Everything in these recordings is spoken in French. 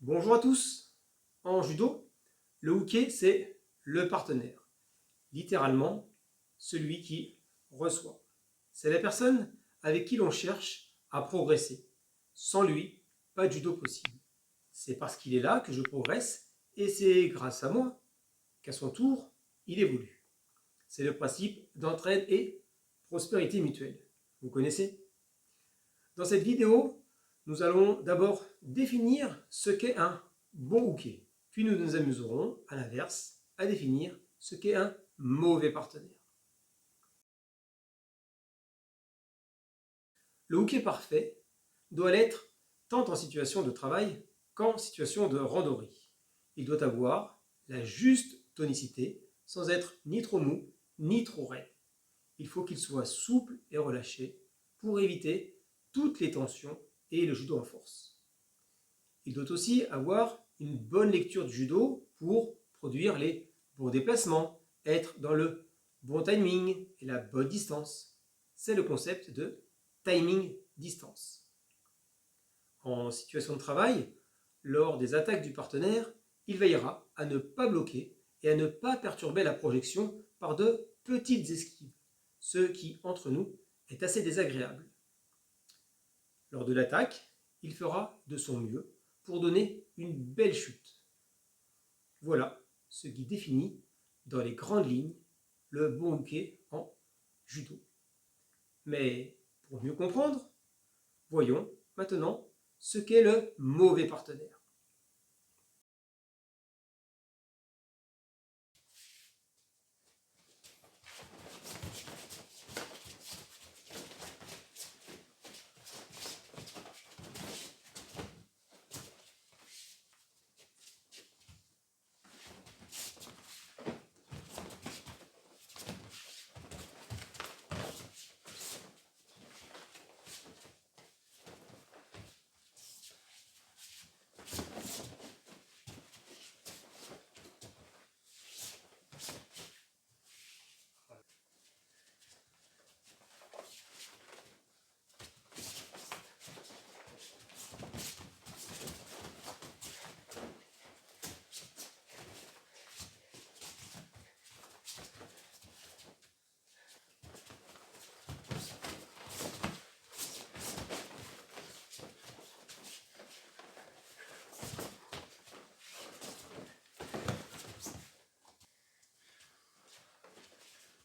Bonjour à tous. En judo, le uke c'est le partenaire, littéralement celui qui reçoit. C'est la personne avec qui l'on cherche à progresser. Sans lui, pas de judo possible. C'est parce qu'il est là que je progresse et c'est grâce à moi qu'à son tour, il évolue. C'est le principe d'entraide et prospérité mutuelle. Vous connaissez? Dans cette vidéo, nous allons d'abord définir ce qu'est un bon uke. Puis nous nous amuserons, à l'inverse, à définir ce qu'est un mauvais partenaire. Le uke parfait doit l'être tant en situation de travail qu'en situation de randori. Il doit avoir la juste tonicité sans être ni trop mou ni trop raide. Il faut qu'il soit souple et relâché pour éviter toutes les tensions et le judo en force. Il doit aussi avoir une bonne lecture du judo pour produire les bons déplacements, être dans le bon timing et la bonne distance. C'est le concept de timing distance. En situation de travail, lors des attaques du partenaire, il veillera à ne pas bloquer et à ne pas perturber la projection par de petites esquives, ce qui, entre nous, est assez désagréable. Lors de l'attaque, il fera de son mieux pour donner une belle chute. Voilà ce qui définit, dans les grandes lignes, le bon uke en judo. Mais pour mieux comprendre, voyons maintenant ce qu'est le mauvais partenaire.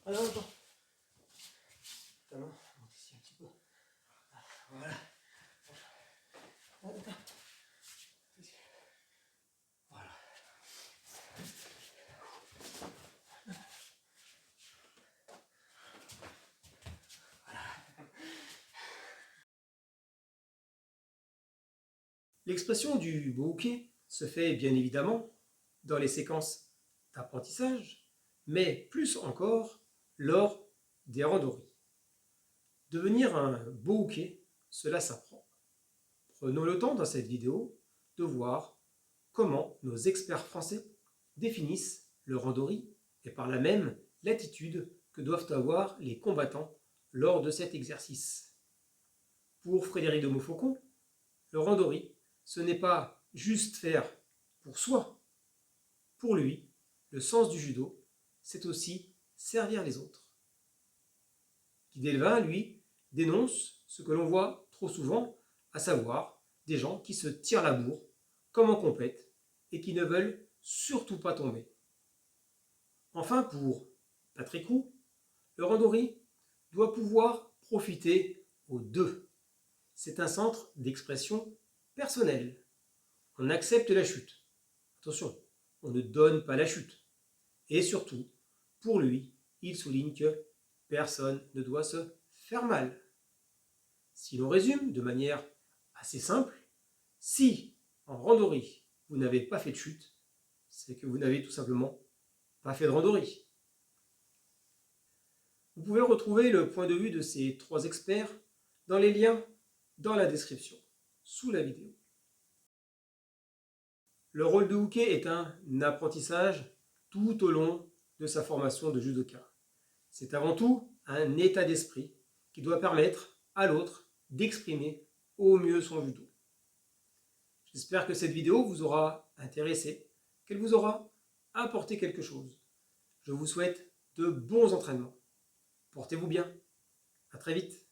Alors, attends. Ta main, monte ici un petit peu. Voilà. Attends. Voilà. L'expression du beau uke se fait bien évidemment dans les séquences d'apprentissage, mais plus encore lors des randori. Devenir un beau uke, cela s'apprend. Prenons le temps dans cette vidéo de voir comment nos experts français définissent le randori et par là même l'attitude que doivent avoir les combattants lors de cet exercice. Pour Frédéric de Montfaucon, le randori, ce n'est pas juste faire pour soi. Pour lui, le sens du judo, c'est aussi servir les autres. Guy Delvin, lui, dénonce ce que l'on voit trop souvent, à savoir des gens qui se tirent la bourre, comme en compète, et qui ne veulent surtout pas tomber. Enfin, pour Patrick Roux, le randori doit pouvoir profiter aux deux. C'est un centre d'expression personnelle. On accepte la chute. Attention, on ne donne pas la chute. Et surtout, pour lui, il souligne que personne ne doit se faire mal. Si l'on résume de manière assez simple, si en randori vous n'avez pas fait de chute, c'est que vous n'avez tout simplement pas fait de randori. Vous pouvez retrouver le point de vue de ces trois experts dans les liens dans la description, sous la vidéo. Le rôle de uke est un apprentissage tout au long de sa formation de judoka. C'est avant tout un état d'esprit qui doit permettre à l'autre d'exprimer au mieux son judo. J'espère que cette vidéo vous aura intéressé, qu'elle vous aura apporté quelque chose. Je vous souhaite de bons entraînements. Portez-vous bien. À très vite.